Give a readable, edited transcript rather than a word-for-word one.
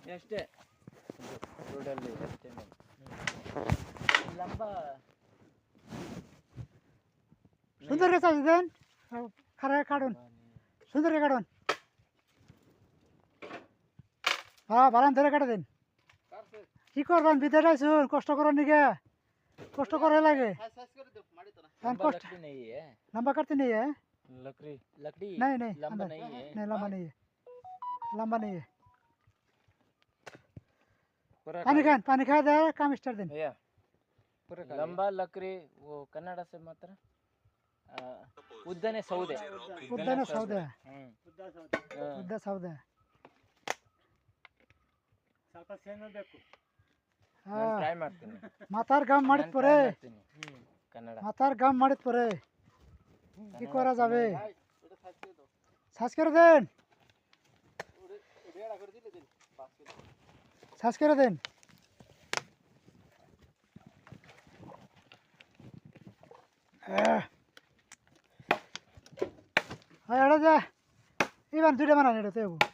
ಅಷ್ಟೇ ರೋಡಲ್ಲಿ ಅಷ್ಟೇ ಲಂಬ সুন্দর চাষ দেন খারে কাটুন সুন্দর কাটুন হ্যাঁ ভালো ধরে কাটে দিন কি করবেন বিদেশ আইসুন কষ্ট করেন নিকে কষ্ট করে লাগে लकड़ी नहीं है लंबा करते नहीं है लकड़ी नहीं नहीं लंबा नहीं है नहीं लंबा नहीं है लंबा नहीं है पूरा पानी खा दे काम स्टार्ट दिन भैया लंबा लकड़ी वो कन्नड़ से मात्र ಉದ್ದನೆ ಸೌದೆ ಉದ್ದನೆ ಸೌದೆ ಹ್ಮ್ ಉದ್ದ ಸೌದೆ ಸ್ವಲ್ಪ ಸೇನು ಬೇಕು ನಾನು ಟ್ರೈ ಮಾಡ್ತೀನಿ মাথার গাম মারিত পরে ಕನ್ನಡ মাথার গাম মারিত পরে কি করা যাবে সাজ করে দেন সাজ করে দেন হ্যাঁ এটা যা এবার দুইটা বানান এটা তো